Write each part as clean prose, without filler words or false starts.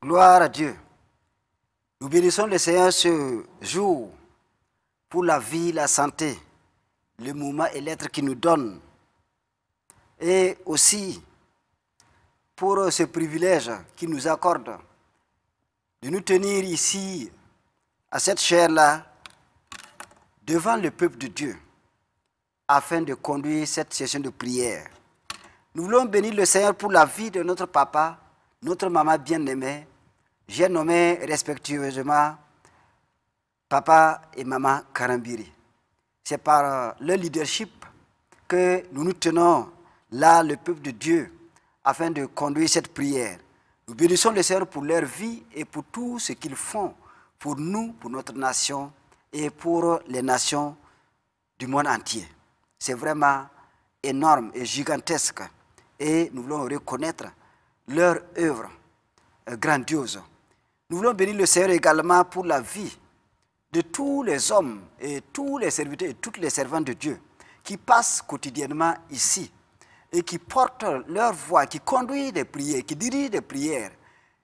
Gloire à Dieu. Nous bénissons le Seigneur ce jour pour la vie, la santé, le mouvement et l'être qu'il nous donne. Et aussi pour ce privilège qu'il nous accorde de nous tenir ici, à cette chaire-là, devant le peuple de Dieu, afin de conduire cette session de prière. Nous voulons bénir le Seigneur pour la vie de notre papa, notre maman bien-aimée. J'ai nommé respectueusement papa et maman Karambiri. C'est par leur leadership que nous nous tenons là, le peuple de Dieu, afin de conduire cette prière. Nous bénissons le Seigneur pour leur vie et pour tout ce qu'ils font pour nous, pour notre nation et pour les nations du monde entier. C'est vraiment énorme et gigantesque. Et nous voulons reconnaître leur œuvre grandiose. Nous voulons bénir le Seigneur également pour la vie de tous les hommes et tous les serviteurs et toutes les servantes de Dieu qui passent quotidiennement ici et qui portent leur voix, qui conduisent des prières, qui dirigent des prières.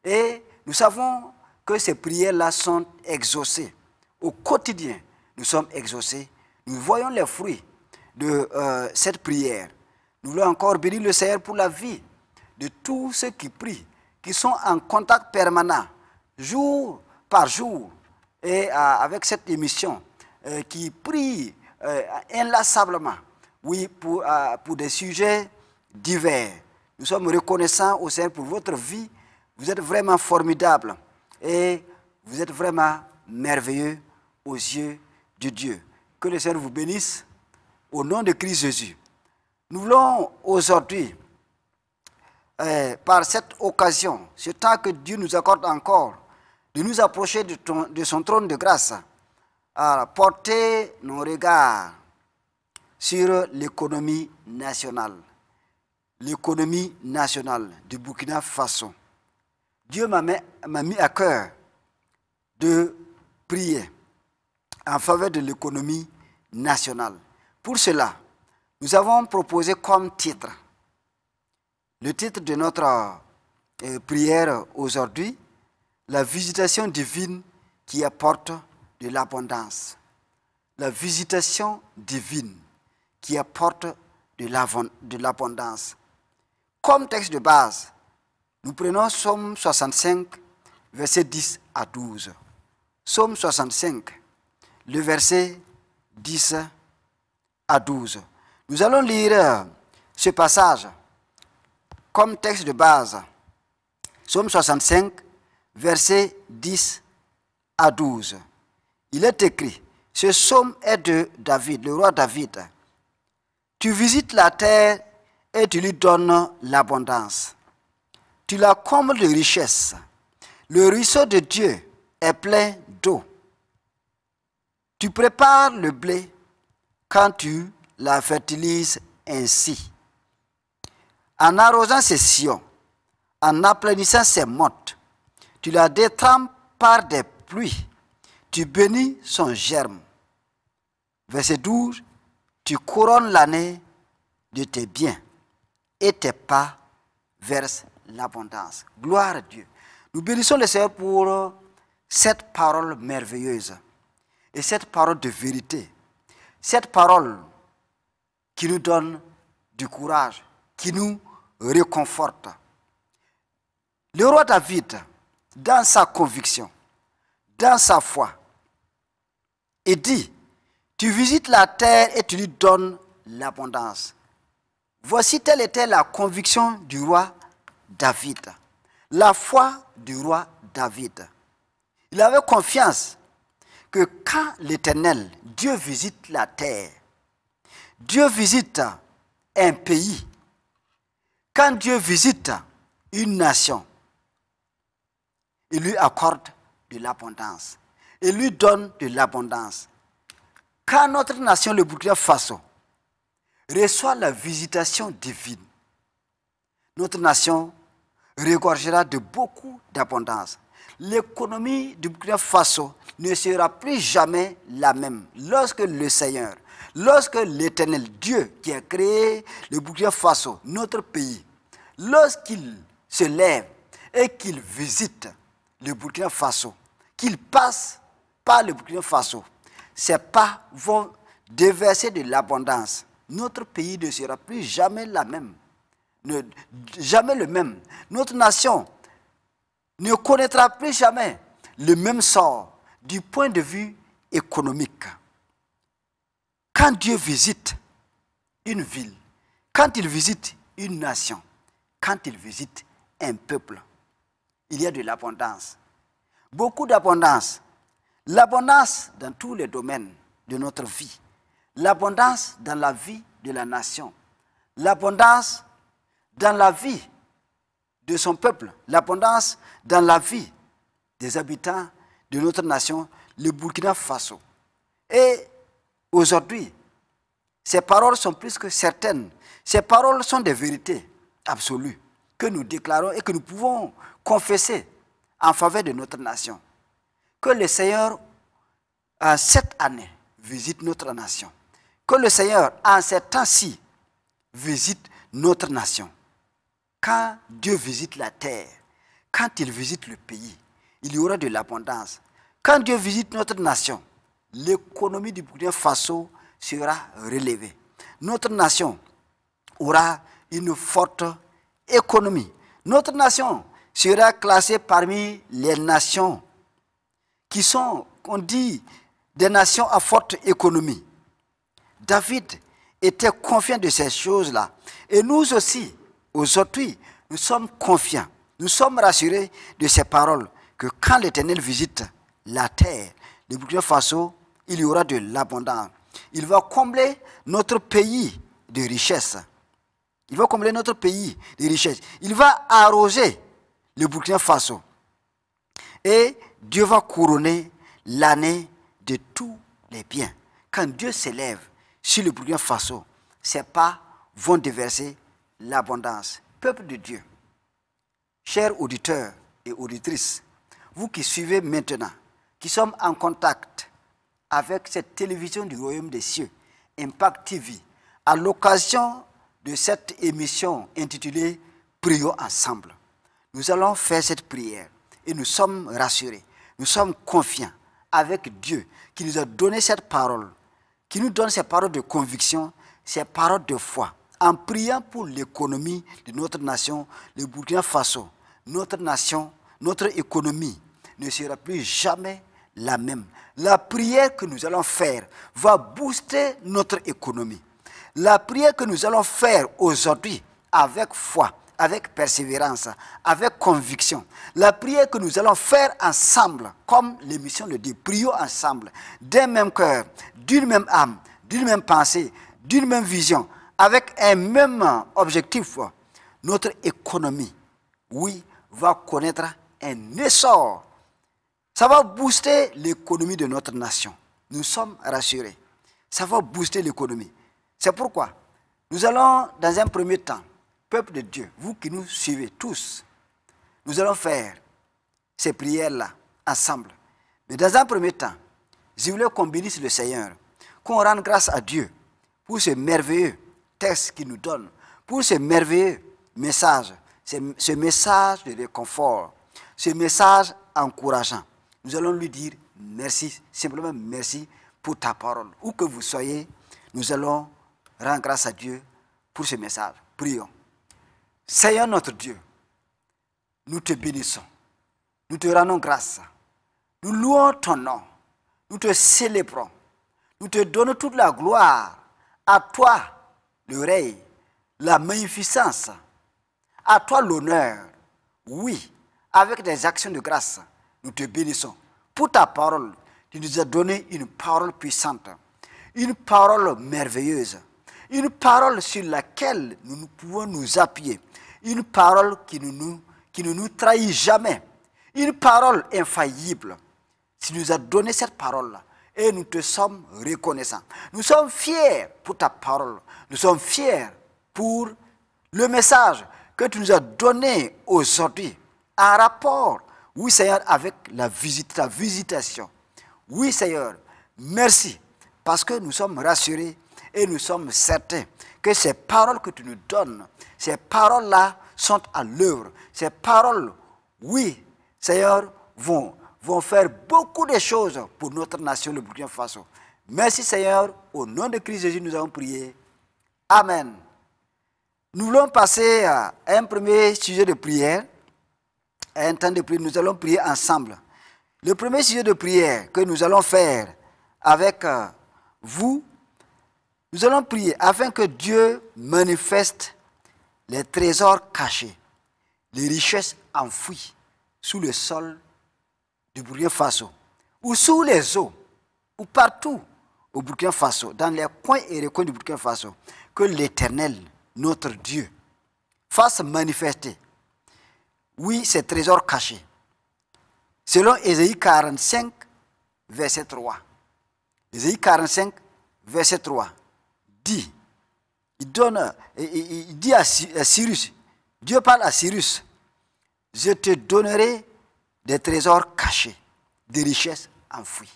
Et nous savons que ces prières-là sont exaucées. Au quotidien, nous sommes exaucés. Nous voyons les fruits de cette prière. Nous voulons encore bénir le Seigneur pour la vie de tous ceux qui prient, qui sont en contact permanent, jour par jour, et avec cette émission, qui prient inlassablement, oui, pour des sujets divers. Nous sommes reconnaissants au Seigneur pour votre vie. Vous êtes vraiment formidables et vous êtes vraiment merveilleux aux yeux de Dieu. Que le Seigneur vous bénisse au nom de Christ Jésus. Nous voulons aujourd'hui, par cette occasion, ce temps que Dieu nous accorde encore, de nous approcher de son trône de grâce, à porter nos regards sur l'économie nationale. L'économie nationale du Burkina Faso. Dieu m'a mis à cœur de prier en faveur de l'économie nationale. Pour cela, nous avons proposé comme titre, le titre de notre prière aujourd'hui, la visitation divine qui apporte de l'abondance. La visitation divine qui apporte de l'abondance. Comme texte de base, nous prenons Psaume 65, versets 10 à 12. Psaume 65, le verset 10 à 12. Nous allons lire ce passage comme texte de base. Psaume 65, versets 10 à 12. Il est écrit, ce psaume est de David, le roi David. Tu visites la terre et tu lui donnes l'abondance. Tu la combles de richesses. Le ruisseau de Dieu est plein d'eau. Tu prépares le blé quand tu la fertilises ainsi. En arrosant ses sillons, en aplanissant ses mottes, tu la détrempes par des pluies. Tu bénis son germe. Verset 12. Tu couronnes l'année de tes biens et tes pas versent l'abondance. Gloire à Dieu. Nous bénissons le Seigneur pour cette parole merveilleuse et cette parole de vérité. Cette parole qui nous donne du courage, qui nous réconforte. Le roi David, dans sa conviction, dans sa foi, il dit, tu visites la terre et tu lui donnes l'abondance. Voici telle était la conviction du roi David. La foi du roi David. Il avait confiance que quand l'Éternel, Dieu visite la terre, Dieu visite un pays, quand Dieu visite une nation, il lui accorde de l'abondance. Il lui donne de l'abondance. Quand notre nation, le Burkina Faso, reçoit la visitation divine, notre nation regorgera de beaucoup d'abondance. L'économie du Burkina Faso ne sera plus jamais la même lorsque le Seigneur, lorsque l'Éternel Dieu qui a créé le Burkina Faso, notre pays, lorsqu'il se lève et qu'il visite le Burkina Faso, qu'ils passent par le Burkina Faso, ces pas vont déverser de l'abondance. Notre pays ne sera plus jamais la même, jamais le même. Notre nation ne connaîtra plus jamais le même sort du point de vue économique. Quand Dieu visite une ville, quand il visite une nation, quand il visite un peuple, il y a de l'abondance. Beaucoup d'abondance. L'abondance dans tous les domaines de notre vie. L'abondance dans la vie de la nation. L'abondance dans la vie de son peuple. L'abondance dans la vie des habitants de notre nation, le Burkina Faso. Et aujourd'hui, ces paroles sont plus que certaines. Ces paroles sont des vérités absolues que nous déclarons et que nous pouvons confesser en faveur de notre nation. Que le Seigneur, en cette année, visite notre nation. Que le Seigneur, en ces temps-ci, visite notre nation. Quand Dieu visite la terre, quand il visite le pays, il y aura de l'abondance. Quand Dieu visite notre nation, l'économie du Burkina Faso sera relevée. Notre nation aura une forte économie. Notre nation sera classée parmi les nations qui sont, on dit, des nations à forte économie. David était confiant de ces choses-là. Et nous aussi, aujourd'hui, nous sommes confiants, nous sommes rassurés de ces paroles, que quand l'Éternel visite la terre, le Burkina Faso, il y aura de l'abondance. Il va combler notre pays de richesse. Il va combler notre pays de richesse. Il va arroser le Burkina Faso. Et Dieu va couronner l'année de tous les biens. Quand Dieu s'élève sur le Burkina Faso, ses pas vont déverser l'abondance. Peuple de Dieu, chers auditeurs et auditrices, vous qui suivez maintenant, qui sommes en contact avec cette télévision du Royaume des Cieux, Impact TV, à l'occasion de cette émission intitulée « Prions ensemble ». Nous allons faire cette prière et nous sommes rassurés, nous sommes confiants avec Dieu qui nous a donné cette parole, qui nous donne ces paroles de conviction, ces paroles de foi, en priant pour l'économie de notre nation, le Burkina Faso. Notre nation, notre économie ne sera plus jamais la même. La prière que nous allons faire va booster notre économie. La prière que nous allons faire aujourd'hui avec foi, avec persévérance, avec conviction. La prière que nous allons faire ensemble, comme l'émission le dit, prions ensemble, d'un même cœur, d'une même âme, d'une même pensée, d'une même vision, avec un même objectif. Notre économie, oui, va connaître un essor. Ça va booster l'économie de notre nation. Nous sommes rassurés. Ça va booster l'économie. C'est pourquoi nous allons, dans un premier temps, peuple de Dieu, vous qui nous suivez tous, nous allons faire ces prières-là ensemble. Mais dans un premier temps, je voulais qu'on bénisse le Seigneur, qu'on rende grâce à Dieu pour ce merveilleux texte qu'il nous donne, pour ce merveilleux message, ce message de réconfort, ce message encourageant. Nous allons lui dire merci, simplement merci pour ta parole. Où que vous soyez, nous allons rendre grâce à Dieu pour ce message. Prions. Seigneur notre Dieu, nous te bénissons, nous te rendons grâce, nous louons ton nom, nous te célébrons, nous te donnons toute la gloire, à toi le règne, la magnificence, à toi l'honneur. Oui, avec des actions de grâce, nous te bénissons. Pour ta parole, tu nous as donné une parole puissante, une parole merveilleuse, une parole sur laquelle nous pouvons nous appuyer, une parole qui ne nous trahit jamais, une parole infaillible. Tu nous as donné cette parole-là et nous te sommes reconnaissants. Nous sommes fiers pour ta parole, nous sommes fiers pour le message que tu nous as donné aujourd'hui en rapport, oui Seigneur, avec la visite, ta visitation. Oui Seigneur, merci parce que nous sommes rassurés et nous sommes certains que ces paroles que tu nous donnes, ces paroles-là sont à l'œuvre. Ces paroles, oui, Seigneur, vont faire beaucoup de choses pour notre nation, le Burkina Faso. Merci Seigneur, au nom de Christ Jésus, nous avons prié. Amen. Nous voulons passer à un premier sujet de prière, à un temps de prière. Nous allons prier ensemble. Le premier sujet de prière que nous allons faire avec vous, nous allons prier afin que Dieu manifeste les trésors cachés, les richesses enfouies sous le sol du Burkina Faso, ou sous les eaux, ou partout au Burkina Faso, dans les coins et recoins du Burkina Faso, que l'Éternel, notre Dieu, fasse manifester, oui, ces trésors cachés. Selon Ésaïe 45, verset 3. Ésaïe 45, verset 3, dit, il dit à Cyrus, Dieu parle à Cyrus, je te donnerai des trésors cachés, des richesses enfouies.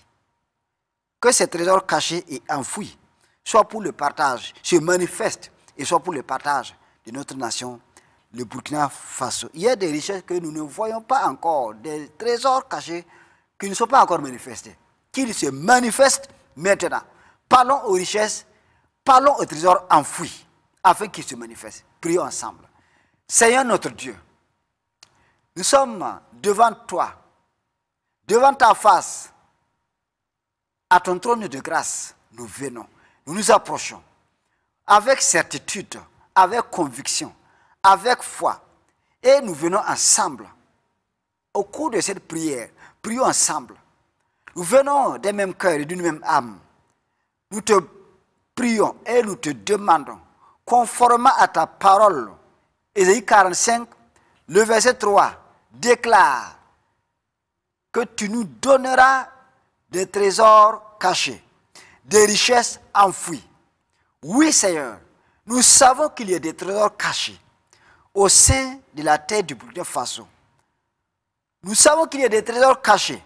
Que ces trésors cachés et enfouis soient pour le partage, se manifestent et soient pour le partage de notre nation, le Burkina Faso. Il y a des richesses que nous ne voyons pas encore, des trésors cachés qui ne sont pas encore manifestés, qu'ils se manifestent maintenant. Parlons aux richesses, parlons aux trésors enfouis, afin qu'ils se manifestent. Prions ensemble. Seigneur notre Dieu, nous sommes devant toi, devant ta face, à ton trône de grâce, nous venons, nous nous approchons, avec certitude, avec conviction, avec foi, et nous venons ensemble. Au cours de cette prière, prions ensemble. Nous venons d'un même cœur et d'une même âme. Nous te prions et nous te demandons, conformément à ta parole, Ésaïe 45, le verset 3, déclare que tu nous donneras des trésors cachés, des richesses enfouies. Oui, Seigneur, nous savons qu'il y a des trésors cachés au sein de la terre du Burkina Faso. Nous savons qu'il y a des trésors cachés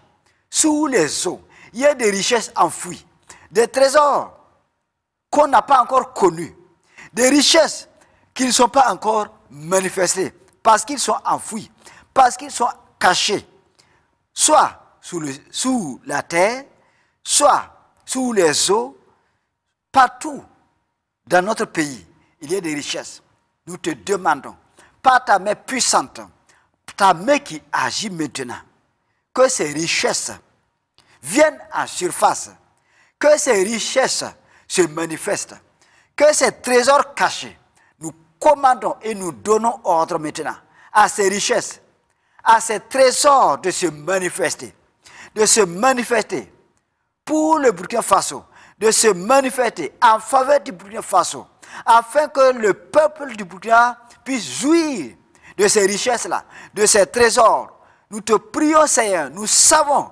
sous les eaux. Il y a des richesses enfouies, des trésors qu'on n'a pas encore connus, des richesses qui ne sont pas encore manifestées parce qu'ils sont enfouis, parce qu'ils sont cachés, soit sous la terre, soit sous les eaux, partout dans notre pays, il y a des richesses. Nous te demandons, par ta main puissante, ta main qui agit maintenant, que ces richesses viennent en surface, que ces richesses se manifestent, que ces trésors cachés, nous commandons et nous donnons ordre maintenant à ces richesses, à ces trésors de se manifester pour le Burkina Faso, de se manifester en faveur du Burkina Faso, afin que le peuple du Burkina puisse jouir de ces richesses-là, de ces trésors. Nous te prions, Seigneur, nous savons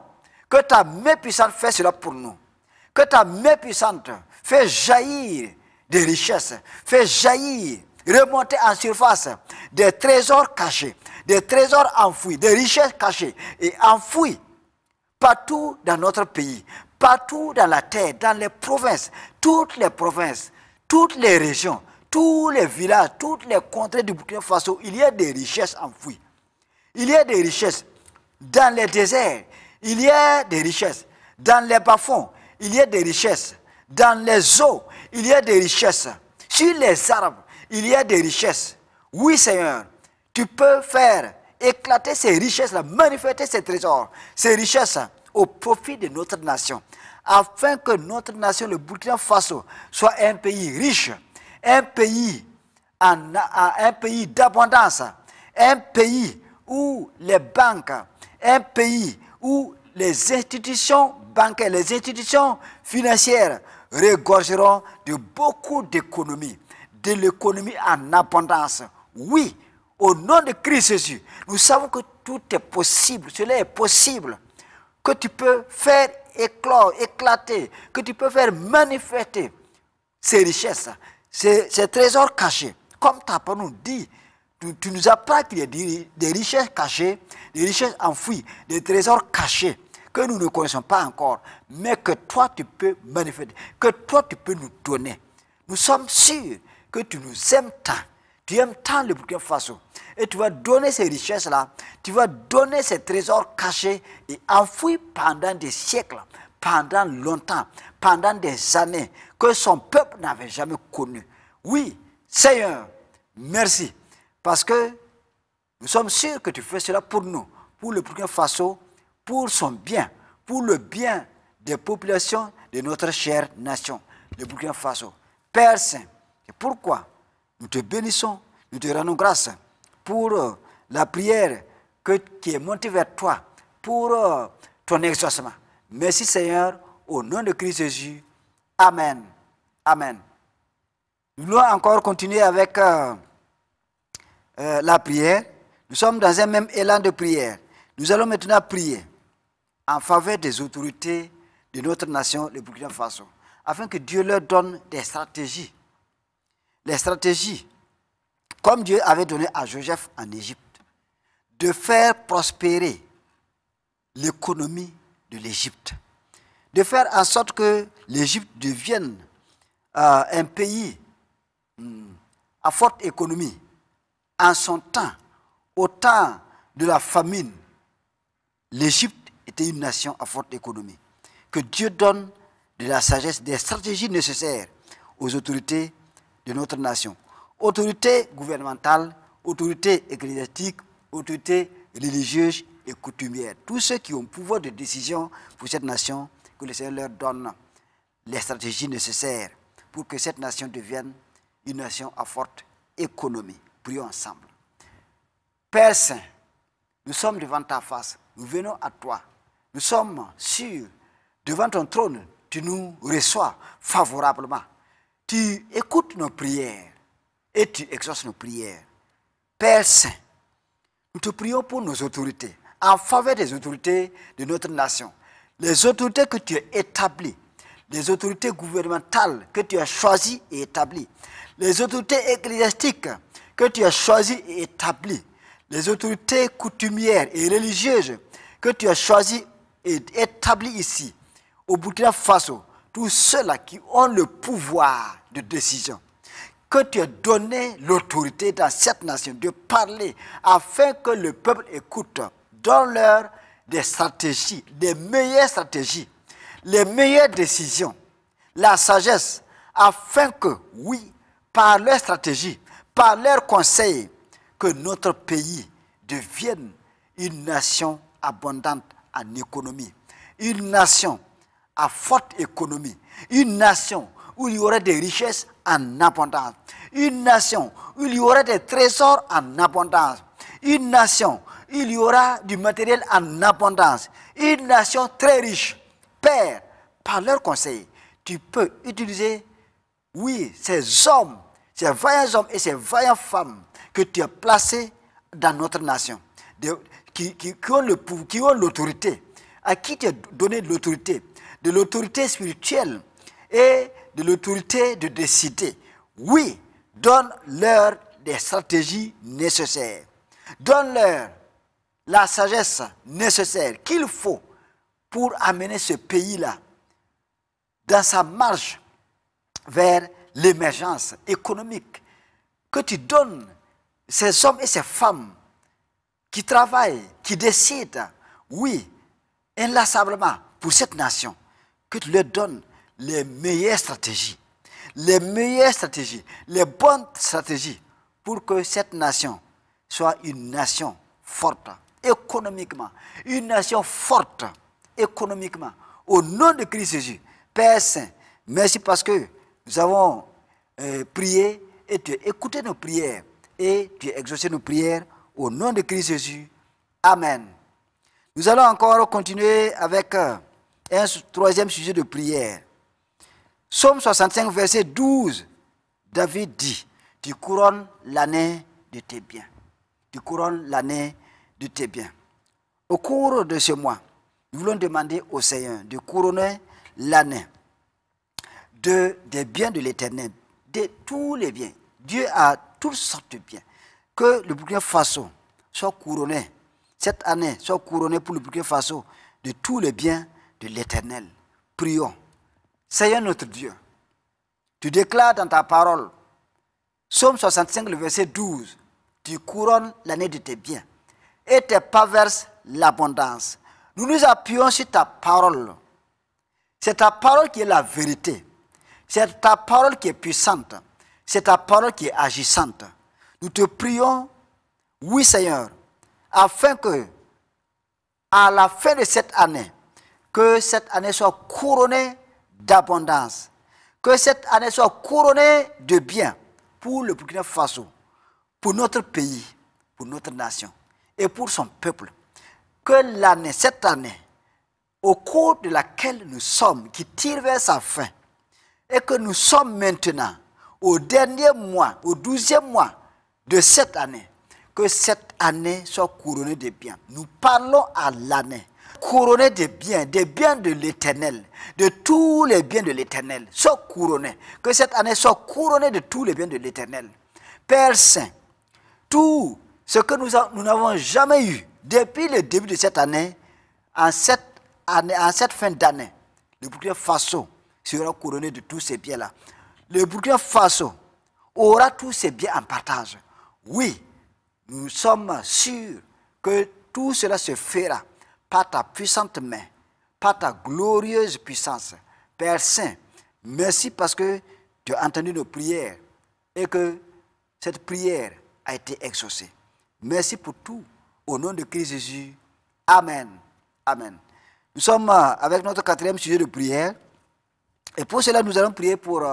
que ta main puissante fait cela pour nous, que ta main puissante fait jaillir des richesses, fait jaillir, remonter en surface des trésors cachés, des trésors enfouis, des richesses cachées et enfouies partout dans notre pays, partout dans la terre, dans les provinces, toutes les régions, tous les villages, toutes les contrées du Burkina Faso, il y a des richesses enfouies. Il y a des richesses dans les déserts, il y a des richesses dans les bas-fonds, il y a des richesses dans les eaux, il y a des richesses sur les arbres, il y a des richesses. Oui, Seigneur, tu peux faire éclater ces richesses-là, manifester ces trésors, ces richesses au profit de notre nation, afin que notre nation, le Burkina Faso, soit un pays riche, un pays d'abondance, un pays où les banques, un pays où les institutions bancaires, les institutions financières regorgeront de beaucoup d'économies, de l'économie en abondance. Oui, au nom de Christ Jésus, nous savons que tout est possible, cela est possible, que tu peux faire éclore, éclater, que tu peux faire manifester ces richesses, ces trésors cachés. Comme ta parole nous dit, tu nous apprends qu'il y a des richesses cachées, des richesses enfouies, des trésors cachés que nous ne connaissons pas encore, mais que toi tu peux manifester, que toi tu peux nous donner. Nous sommes sûrs que tu nous aimes tant, Tu aimes tant le Burkina Faso. Et tu vas donner ces richesses-là, tu vas donner ces trésors cachés et enfouis pendant des siècles, pendant longtemps, pendant des années, que son peuple n'avait jamais connu. Oui, Seigneur, merci. Parce que nous sommes sûrs que tu fais cela pour nous, pour le Burkina Faso, pour son bien, pour le bien des populations de notre chère nation, le Burkina Faso. Père Saint, c'est pourquoi nous te bénissons, nous te rendons grâce pour la prière qui est montée vers toi, pour ton exaucement. Merci Seigneur, au nom de Christ Jésus. Amen. Amen. Nous voulons encore continuer avec la prière. Nous sommes dans un même élan de prière. Nous allons maintenant prier en faveur des autorités de notre nation, le Burkina Faso, afin que Dieu leur donne des stratégies. Les stratégies, comme Dieu avait donné à Joseph en Égypte, de faire prospérer l'économie de l'Égypte, de faire en sorte que l'Égypte devienne un pays à forte économie. En son temps, au temps de la famine, l'Égypte était une nation à forte économie. Que Dieu donne de la sagesse, des stratégies nécessaires aux autorités de notre nation. Autorités gouvernementales, autorités ecclésiastiques, autorités religieuses et coutumières. Tous ceux qui ont pouvoir de décision pour cette nation, que le Seigneur leur donne les stratégies nécessaires pour que cette nation devienne une nation à forte économie. Prions ensemble. Père Saint, nous sommes devant ta face, nous venons à toi. Nous sommes sûrs, devant ton trône, tu nous reçois favorablement. Tu écoutes nos prières et tu exauces nos prières. Père Saint, nous te prions pour nos autorités, en faveur des autorités de notre nation. Les autorités que tu as établies, les autorités gouvernementales que tu as choisies et établies, les autorités ecclésiastiques que tu as choisies et établies, les autorités coutumières et religieuses que tu as choisies et établies ici, au Burkina Faso, tous ceux-là qui ont le pouvoir de décision, que tu as donné l'autorité dans cette nation de parler afin que le peuple écoute, donne-leur des stratégies, les meilleures décisions, la sagesse, afin que, oui, par leurs stratégies, par leurs conseils, que notre pays devienne une nation abondante en économie, une nation à forte économie, une nation où il y aurait des richesses en abondance, une nation où il y aurait des trésors en abondance, une nation où il y aura du matériel en abondance, une nation très riche. Père, par leurs conseils, tu peux utiliser, oui, ces hommes, ces vaillants hommes et ces vaillantes femmes que tu as placés dans notre nation, qui ont l'autorité, à qui tu as donné de l'autorité spirituelle et de l'autorité de décider. Oui, donne-leur des stratégies nécessaires. Donne-leur la sagesse nécessaire qu'il faut pour amener ce pays-là dans sa marche vers l'émergence économique. Que tu donnes ces hommes et ces femmes qui travaillent, qui décident, oui, inlassablement pour cette nation, que tu leur donnes les meilleures stratégies, les bonnes stratégies pour que cette nation soit une nation forte économiquement, une nation forte économiquement. Au nom de Christ Jésus, Père Saint, merci parce que nous avons prié et tu as écouté nos prières et tu as exaucé nos prières au nom de Christ Jésus. Amen. Nous allons encore continuer avec un troisième sujet de prière. Psaume 65, verset 12. David dit, tu couronnes l'année de tes biens. Tu couronnes l'année de tes biens. Au cours de ce mois, nous voulons demander au Seigneur de couronner l'année des biens de l'Éternel, de tous les biens. Dieu a toutes sortes de biens. Que le Burkina Faso soit couronné, cette année soit couronnée pour le Burkina Faso de tous les biens de l'Éternel. Prions. Seigneur notre Dieu, tu déclares dans ta parole Psaume 65, le verset 12. Tu couronnes l'année de tes biens et tes pas versent l'abondance. Nous nous appuyons sur ta parole. C'est ta parole qui est la vérité. C'est ta parole qui est puissante. C'est ta parole qui est agissante. Nous te prions, oui Seigneur, afin que, à la fin de cette année, que cette année soit couronnée d'abondance. Que cette année soit couronnée de bien pour le Burkina Faso, pour notre pays, pour notre nation et pour son peuple. Que l'année, cette année, au cours de laquelle nous sommes, qui tire vers sa fin, et que nous sommes maintenant au dernier mois, au 12e mois de cette année, que cette année soit couronnée de biens. Nous parlons à l'année, couronnée de biens de l'Éternel, de tous les biens de l'Éternel, soit couronnée. Que cette année soit couronnée de tous les biens de l'Éternel. Père Saint, tout ce que nous n'avons jamais eu depuis le début de cette année, en cette fin d'année, le Burkina Faso sera couronné de tous ces biens-là. Le Burkina Faso aura tous ces biens en partage. Oui, nous sommes sûrs que tout cela se fera par ta puissante main, par ta glorieuse puissance. Père Saint, merci parce que tu as entendu nos prières et que cette prière a été exaucée. Merci pour tout. Au nom de Christ Jésus. Amen. Amen. Nous sommes avec notre 4e sujet de prière. Et pour cela, nous allons prier pour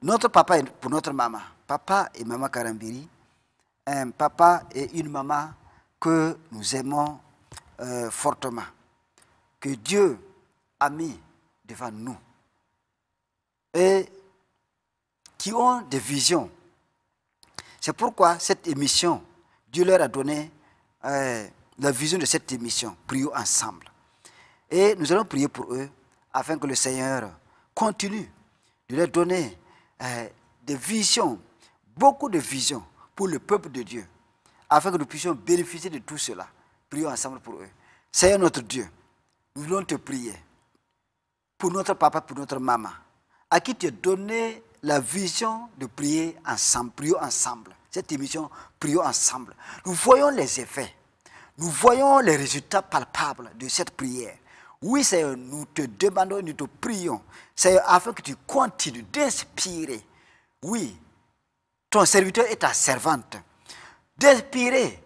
notre papa et pour notre maman. Papa et maman Karambiri. Un papa et une maman que nous aimons fortement. Que Dieu a mis devant nous. Et qui ont des visions. C'est pourquoi cette émission, Dieu leur a donné la vision de cette émission. Prions ensemble. Et nous allons prier pour eux afin que le Seigneur continue de leur donner des visions, beaucoup de visions pour le peuple de Dieu, afin que nous puissions bénéficier de tout cela. Prions ensemble pour eux. Seigneur notre Dieu, nous voulons te prier pour notre papa, pour notre maman, à qui tu as donné la vision de prier ensemble. Prions ensemble. Cette émission, prions ensemble. Nous voyons les effets. Nous voyons les résultats palpables de cette prière. Oui, Seigneur, nous te demandons, nous te prions, Seigneur, afin que tu continues d'inspirer, oui, ton serviteur et ta servante, d'inspirer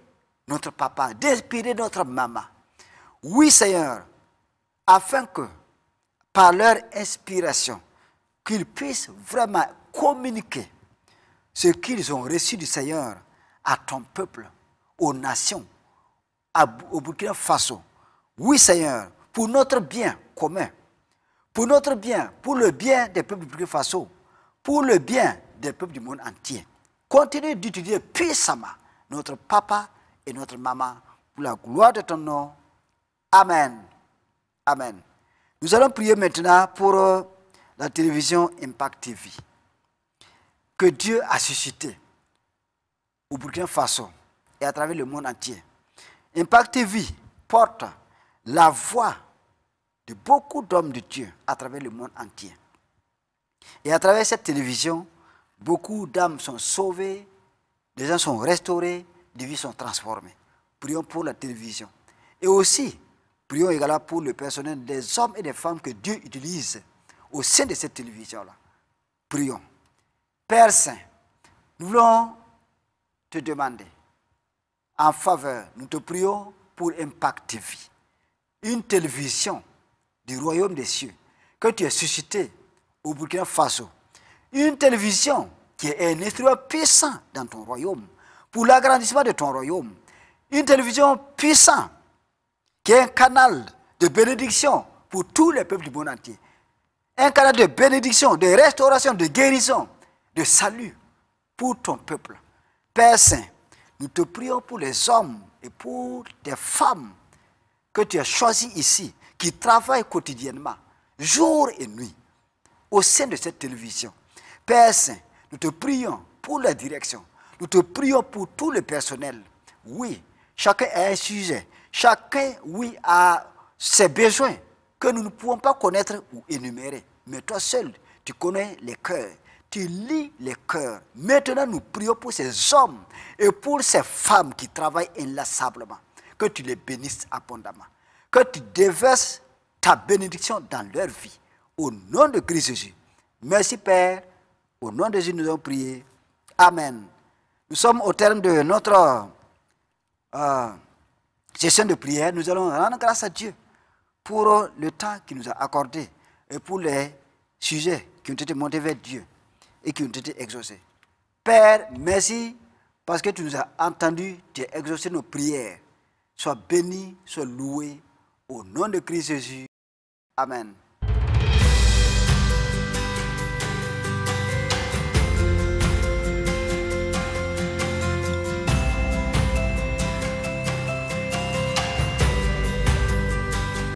notre papa, d'inspirer notre maman. Oui, Seigneur, afin que, par leur inspiration, qu'ils puissent vraiment communiquer ce qu'ils ont reçu du Seigneur à ton peuple, aux nations, au Burkina Faso. Oui, Seigneur, pour notre bien commun, pour notre bien, pour le bien des peuples du Burkina Faso, pour le bien des peuples du monde entier. Continue d'utiliser puissamment notre papa et notre maman pour la gloire de ton nom. Amen. Amen. Nous allons prier maintenant pour la télévision Impact TV, que Dieu a suscité au Burkina Faso et à travers le monde entier. Impact TV porte la voix de beaucoup d'hommes de Dieu à travers le monde entier. Et à travers cette télévision, beaucoup d'âmes sont sauvées, des gens sont restaurés, des vies sont transformées. Prions pour la télévision. Et aussi, prions également pour le personnel des hommes et des femmes que Dieu utilise au sein de cette télévision-là. Prions. Père Saint, nous voulons te demander en faveur, nous te prions pour Impact TV, une télévision du royaume des cieux que tu as suscité au Burkina Faso. Une télévision qui est un instrument puissant dans ton royaume, pour l'agrandissement de ton royaume. Une télévision puissante qui est un canal de bénédiction pour tous les peuples du monde entier. Un canal de bénédiction, de restauration, de guérison, de salut pour ton peuple. Père Saint, nous te prions pour les hommes et pour les femmes que tu as choisis ici, qui travaillent quotidiennement, jour et nuit, au sein de cette télévision. Père Saint, nous te prions pour la direction. Nous te prions pour tout le personnel. Oui, chacun a un sujet. Chacun, oui, a ses besoins que nous ne pouvons pas connaître ou énumérer. Mais toi seul, tu connais les cœurs. tu lis les cœurs. Maintenant, nous prions pour ces hommes et pour ces femmes qui travaillent inlassablement. Que tu les bénisses abondamment. Que tu déverses ta bénédiction dans leur vie. Au nom de Christ Jésus. Merci Père. Au nom de Jésus, nous avons prié. Amen. Nous sommes au terme de notre session de prière. Nous allons rendre grâce à Dieu pour le temps qu'il nous a accordé et pour les sujets qui ont été montés vers Dieu et qui ont été exaucés. Père, merci parce que tu nous as entendus, tu as exaucé nos prières. Sois béni, sois loué au nom de Christ Jésus. Amen.